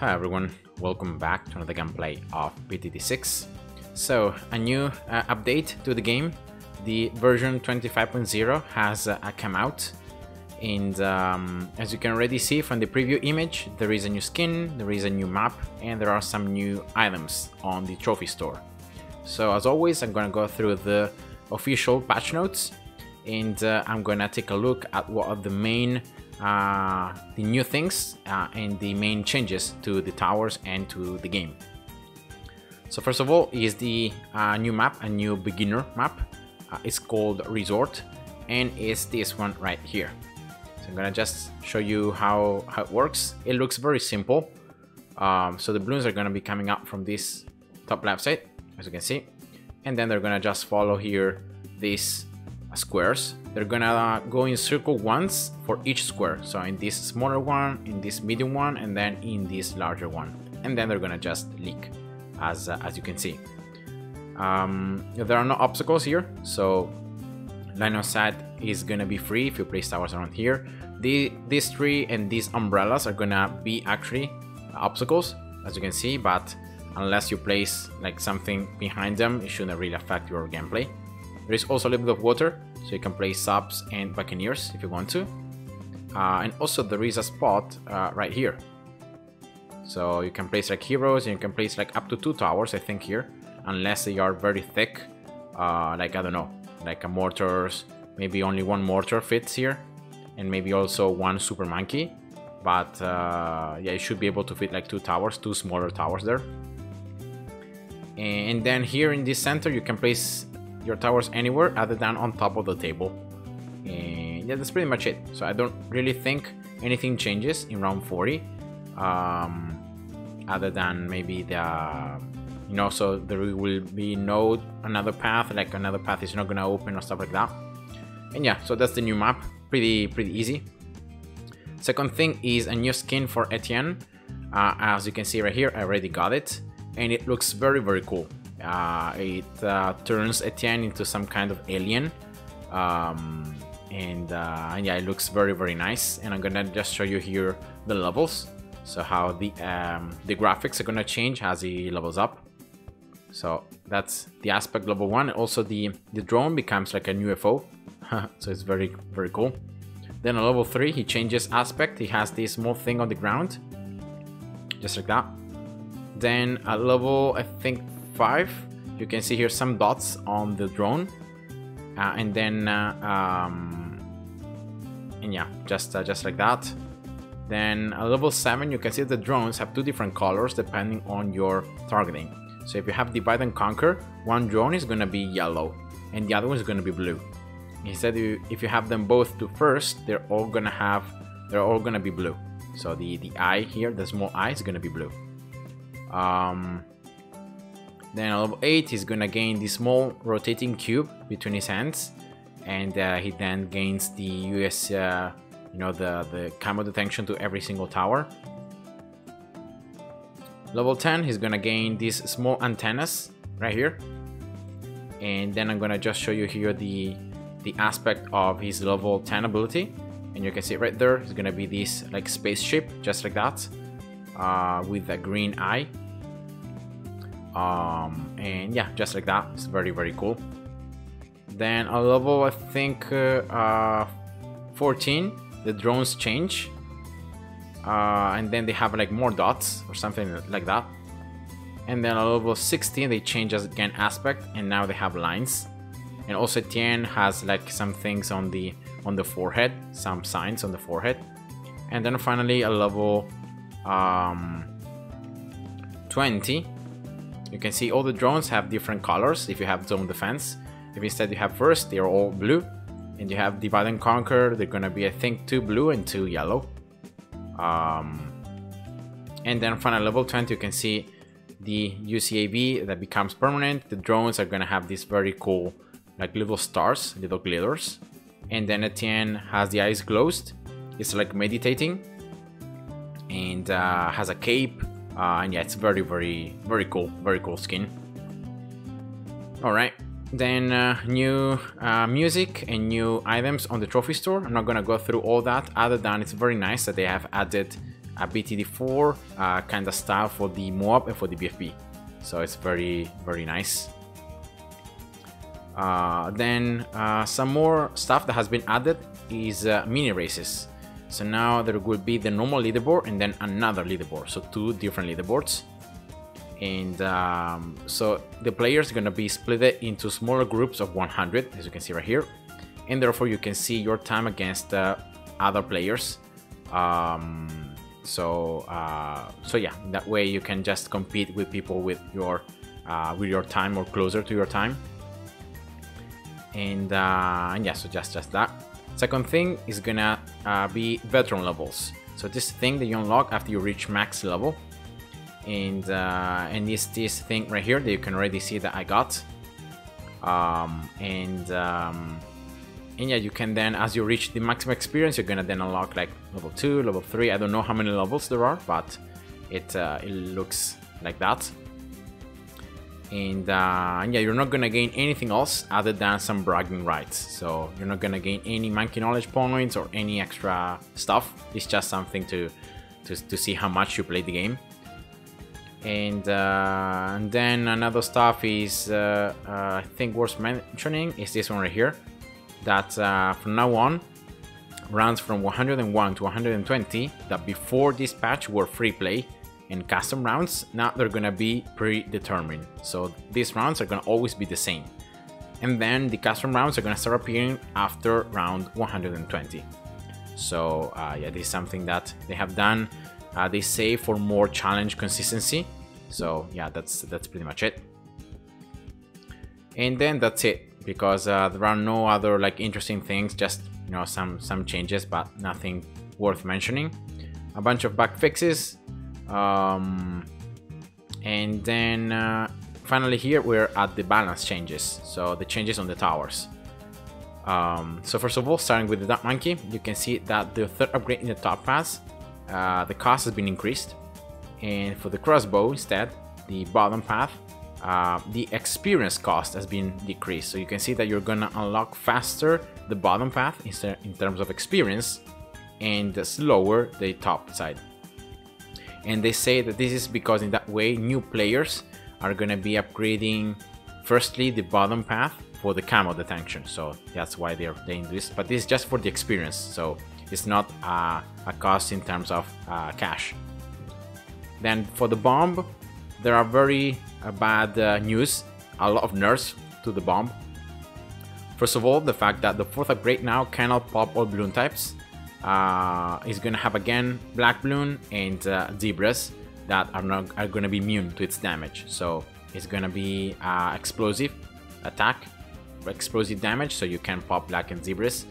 Hi everyone, welcome back to another gameplay of PTT6. So, a new update to the game. The version 25.0 has come out, and as you can already see from the preview image, there is a new skin, there is a new map, and there are some new items on the trophy store. So as always, I'm gonna go through the official patch notes, and I'm gonna take a look at what are the main the new things and the main changes to the towers and to the game. So first of all is the new map, a new beginner map. It's called Resort, and it's this one right here. So I'm gonna just show you how it works. It looks very simple. So the balloons are gonna be coming up from this top left side, as you can see, and then they're gonna just follow here these squares. They're gonna go in circle once for each square, so in this smaller one, in this medium one, and then in this larger one, and then they're gonna just leak, as you can see. There are no obstacles here, so line of sight is gonna be free if you place towers around here. These tree and these umbrellas are gonna be actually obstacles, as you can see, but unless you place like something behind them, it shouldn't really affect your gameplay. There is also a little bit of water, so you can place subs and buccaneers if you want to. And also there is a spot right here. So you can place like heroes, and you can place like up to 2 towers, I think, here. Unless they are very thick, like, I don't know, like a mortars, maybe only 1 mortar fits here. And maybe also 1 super monkey. But yeah, you should be able to fit like 2 towers, 2 smaller towers there. And then here in this center you can place your towers anywhere other than on top of the table. And yeah, that's pretty much it. So I don't really think anything changes in round 40, other than maybe the so there will be no another path, like another path is not gonna open or stuff like that. And yeah, so that's the new map. Pretty easy. Second thing is a new skin for Etienne. As you can see right here, I already got it, and it looks very cool. It turns Etienne into some kind of alien, and yeah, it looks very nice. And I'm gonna just show you here the levels, so how the graphics are gonna change as he levels up. So that's the aspect level 1. Also the drone becomes like a new UFO, so it's very cool. Then on level 3 he changes aspect. He has this small thing on the ground, just like that. Then at level, I think, 5, you can see here some dots on the drone, and then and yeah, just like that. Then at level 7 you can see the drones have 2 different colors depending on your targeting. So if you have divide and conquer, one drone is gonna be yellow and the other one is gonna be blue. Instead, if you have them both to first, they're all gonna be blue. So the eye here, the small eye, is gonna be blue. Then at level 8 he's gonna gain this small rotating cube between his hands, and he then gains the US, the camo detection to every single tower. Level 10 he's gonna gain these small antennas right here, and then I'm gonna just show you here the aspect of his level 10 ability, and you can see right there it's gonna be this like spaceship, just like that, with a green eye. And yeah, just like that. It's very cool. Then a level, I think, 14, the drones change, and then they have like more dots or something like that. And then a level 16 they change again aspect, and now they have lines. And also Etienne has like some things on the forehead, some signs on the forehead. And then finally a level 20, you can see all the drones have different colors if you have zone defense. If instead you have first, they're all blue. And you have divide and conquer, they're gonna be, I think, 2 blue and 2 yellow. And then finally level 20 you can see the UCAV that becomes permanent. The drones are gonna have these very cool like little stars, little glitters. And then Etienne has the eyes closed. It's like meditating, and has a cape. And yeah, it's very cool skin. Alright, then new music and new items on the trophy store. I'm not gonna go through all that, other than it's very nice that they have added a BTD4 kind of style for the MOAB and for the BFB. So it's very, very nice. Then some more stuff that has been added is mini races. So now there will be the normal leaderboard and then another leaderboard, so 2 different leaderboards. And so the players are going to be split into smaller groups of 100, as you can see right here, and therefore you can see your time against other players. So yeah, that way you can just compete with people with your time or closer to your time. And yeah, so just that. Second thing is gonna be veteran levels. So this thing that you unlock after you reach max level, and this thing right here that you can already see that I got. And yeah, you can then, as you reach the maximum experience, you're gonna then unlock like level 2, level 3. I don't know how many levels there are, but it looks like that. And yeah, you're not gonna gain anything else other than some bragging rights. So you're not gonna gain any monkey knowledge points or any extra stuff. It's just something to see how much you play the game. And then another stuff is I think worth mentioning is this one right here, that from now on rounds from 101 to 120 that before this patch were free play and custom rounds, now they're gonna be predetermined. So these rounds are gonna always be the same, and then the custom rounds are gonna start appearing after round 120. So yeah, this is something that they have done, they say, for more challenge consistency. So yeah, that's pretty much it. And then that's it, because there are no other like interesting things, just, you know, some changes, but nothing worth mentioning. A bunch of bug fixes. And then finally here we're at the balance changes, so the changes on the towers. So first of all, starting with the Duck Monkey, you can see that the third upgrade in the top pass, the cost has been increased, and for the crossbow instead, the bottom path, the experience cost has been decreased. So you can see that you're gonna unlock faster the bottom path in terms of experience, and slower the top side. And they say that this is because in that way new players are gonna be upgrading firstly the bottom path for the camo detection. So that's why they're doing this, but this is just for the experience, so it's not a cost in terms of cash. Then for the bomb, there are very bad news, a lot of nerfs to the bomb. First of all, the fact that the 4th upgrade now cannot pop all balloon types. Is gonna have again black balloon and zebras that are gonna be immune to its damage. So it's gonna be explosive attack, explosive damage, so you can pop black and zebras.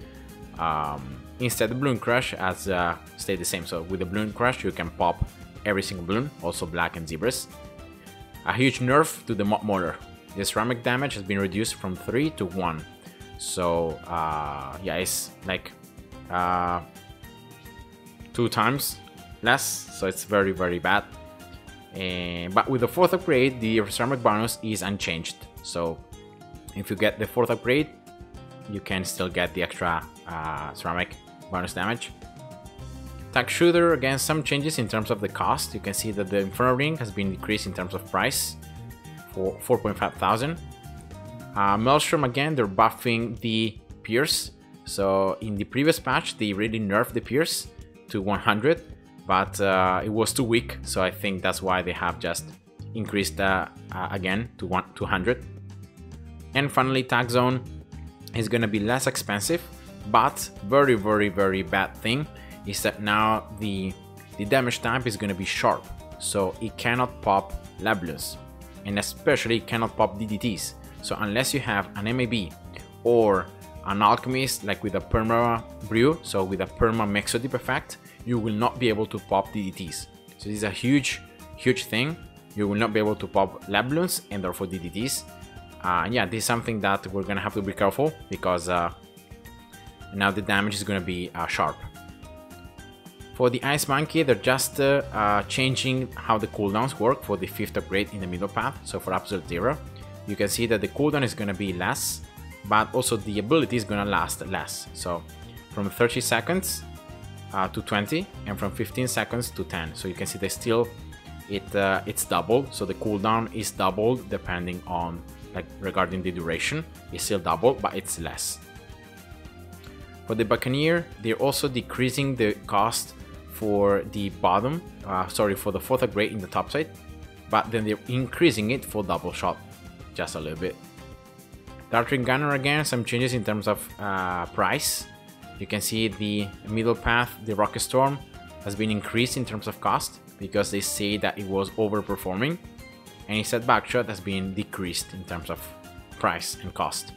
Instead, the balloon crush has stayed the same. So with the balloon crush, you can pop every single balloon, also black and zebras. A huge nerf to the mob motor. The ceramic damage has been reduced from 3 to 1. So yeah, it's like 2 times less, so it's very, very bad. But with the 4th upgrade, the ceramic bonus is unchanged. So if you get the 4th upgrade, you can still get the extra ceramic bonus damage. Tag shooter, again, some changes in terms of the cost. You can see that the Inferno Ring has been decreased in terms of price for 4,500. Maelstrom, again, they're buffing the Pierce. So in the previous patch, they really nerfed the Pierce to 100, but it was too weak. So I think that's why they have just increased again to 200. And finally, Tag Zone is going to be less expensive, but very, very, very bad thing is that now the damage type is going to be sharp, so it cannot pop Bloons, and especially it cannot pop DDTs. So unless you have an MAB or an alchemist like with a perma brew, so with a perma mexodip effect, you will not be able to pop DDTs. So this is a huge thing. You will not be able to pop Bloons and therefore DDTs. Yeah, this is something that we're gonna have to be careful, because now the damage is gonna be sharp. For the Ice Monkey, they're just changing how the cooldowns work for the 5th upgrade in the middle path. So for Absolute Zero, you can see that the cooldown is gonna be less, but also the ability is gonna last less. So from 30 seconds to 20 and from 15 seconds to 10. So you can see they still it's doubled, so the cooldown is doubled depending on, like, regarding the duration. It's still double, but it's less. For the Buccaneer, they're also decreasing the cost for the bottom, for the 4th upgrade in the top side, but then they're increasing it for double shot, just a little bit. Dartring Gunner, again, some changes in terms of price. You can see the middle path, the Rocket Storm, has been increased in terms of cost because they say that it was overperforming, and instead Backshot has been decreased in terms of price and cost.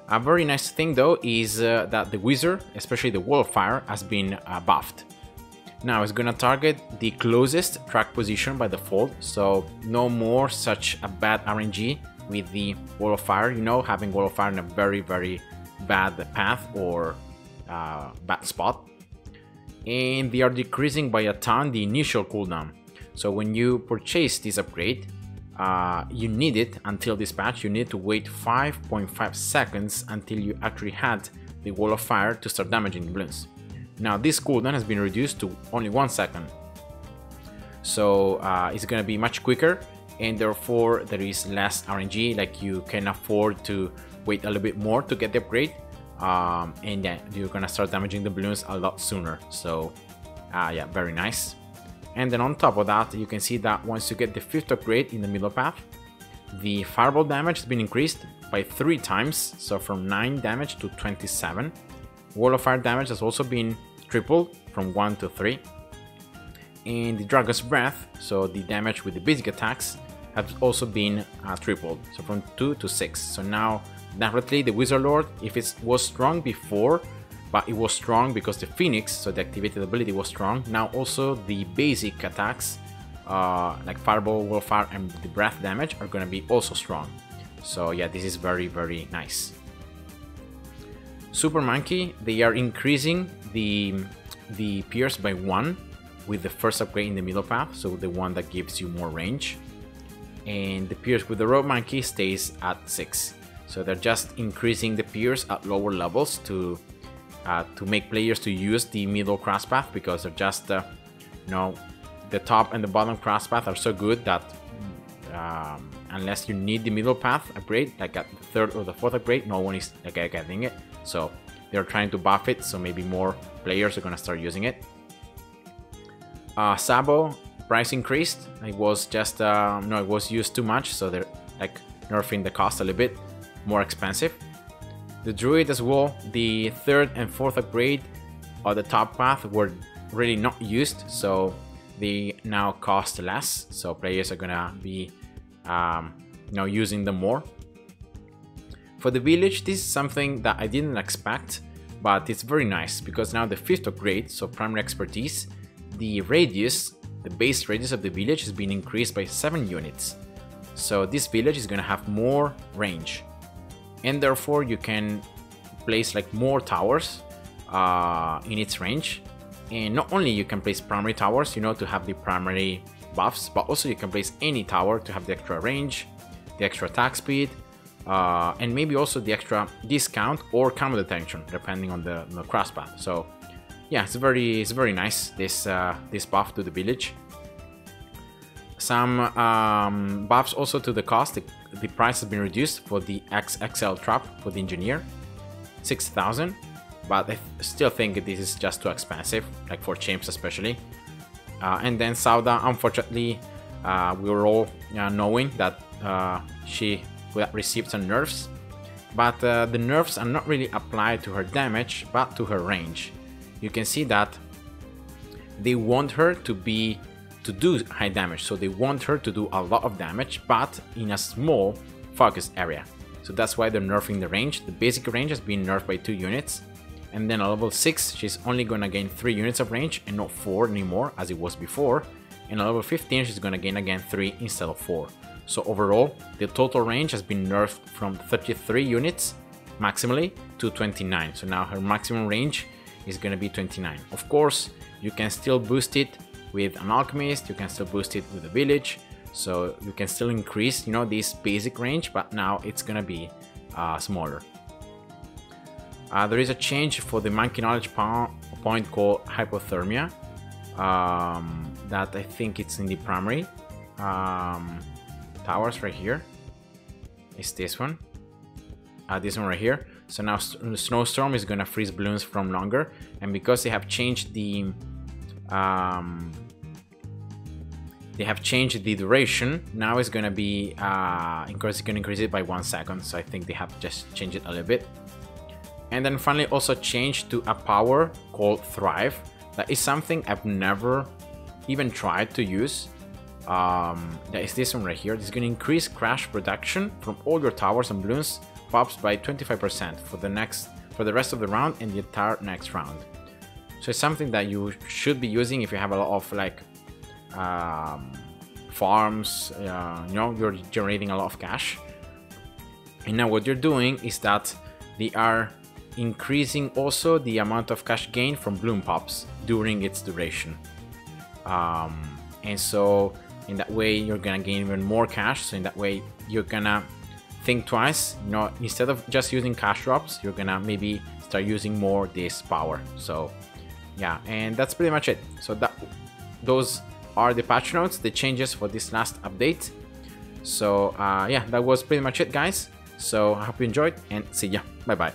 A very nice thing though is that the Wizard, especially the Wall of Fire, has been buffed. Now it's gonna target the closest track position by default, so no more such a bad RNG with the Wall of Fire, you know, having Wall of Fire in a very bad path or bad spot. And they are decreasing by a ton the initial cooldown. So when you purchase this upgrade, you need it until this patch, you need to wait 5.5 seconds until you actually had the Wall of Fire to start damaging the Bloons. Now this cooldown has been reduced to only 1 second. So it's gonna be much quicker, and therefore there is less RNG, like you can afford to wait a little bit more to get the upgrade. And then you're gonna start damaging the Bloons a lot sooner. So yeah, very nice. And then on top of that, you can see that once you get the 5th upgrade in the middle path, the fireball damage has been increased by 3 times, so from 9 damage to 27. Wall of Fire damage has also been tripled from 1 to 3. And the Dragon's Breath, so the damage with the basic attacks, has also been tripled, so from 2 to 6. So now definitely the Wizard Lord, if it was strong before, but it was strong because the Phoenix, so the activated ability, was strong, now also the basic attacks like Fireball, Wall of Fire, and the Breath damage are gonna be also strong. So yeah, this is very nice. Super Monkey, they are increasing the Pierce by 1 with the 1st upgrade in the middle path, so the one that gives you more range. And the Pierce with the Road Monkey stays at 6. So they're just increasing the Pierce at lower levels to make players to use the middle cross path, because they're just, you know, the top and the bottom cross path are so good that unless you need the middle path upgrade, like at the 3rd or the 4th upgrade, no one is like getting it. So they're trying to buff it, so maybe more players are gonna start using it. Sabo, price increased. It was just no, it was used too much, so they're like nerfing the cost a little bit, more expensive. The Druid as well, the 3rd and 4th upgrade on the top path were really not used, so they now cost less, so players are gonna be you know, using them more. For the village, this is something that I didn't expect, but it's very nice because now the 5th upgrade, so primary expertise, the radius, the base radius of the village has been increased by 7 units. So this village is gonna have more range, and therefore you can place like more towers in its range. And not only you can place primary towers, you know, to have the primary buffs, but also you can place any tower to have the extra range, the extra attack speed, and maybe also the extra discount or counter detection depending on the cross path. So yeah, it's very nice, this buff to the village. Some buffs also to the cost. The price has been reduced for the XXL trap for the engineer, 6,000, but I still think this is just too expensive, like for champs especially. And then Sauda, unfortunately, we were all knowing that she received some nerfs, but the nerfs are not really applied to her damage, but to her range. You can see that they want her to do high damage, so they want her to do a lot of damage, but in a small focused area. So that's why they're nerfing the range. The basic range has been nerfed by 2 units, and then at level 6 she's only gonna gain 3 units of range and not 4 anymore as it was before, and at level 15 she's gonna gain again 3 instead of 4. So overall the total range has been nerfed from 33 units maximally to 29. So now her maximum range is gonna be 29. Of course you can still boost it with an alchemist, you can still boost it with a village, so you can still increase, you know, this basic range, but now it's gonna be smaller. There is a change for the monkey knowledge point called hypothermia, that I think it's in the primary towers right here. It's this one right here. So now snowstorm is gonna freeze balloons from longer, and because they have changed the duration, now it's gonna be increase it by 1 second. So I think they have just changed it a little bit. And then finally also changed to a power called Thrive. That is something I've never even tried to use. That is this one right here. This is going to increase crash protection from all your towers and balloons pops by 25% for the rest of the round and the entire next round. So it's something that you should be using if you have a lot of like farms, you know, you're generating a lot of cash. And now what you're doing is that they are increasing also the amount of cash gain from bloom pops during its duration. And so in that way you're gonna gain even more cash. So in that way you're gonna think twice, you know, instead of just using cash drops, you're gonna maybe start using more this power. So yeah, and that's pretty much it. So those are the patch notes, the changes for this last update. So yeah, that was pretty much it, guys. So I hope you enjoyed, and see ya. Bye bye.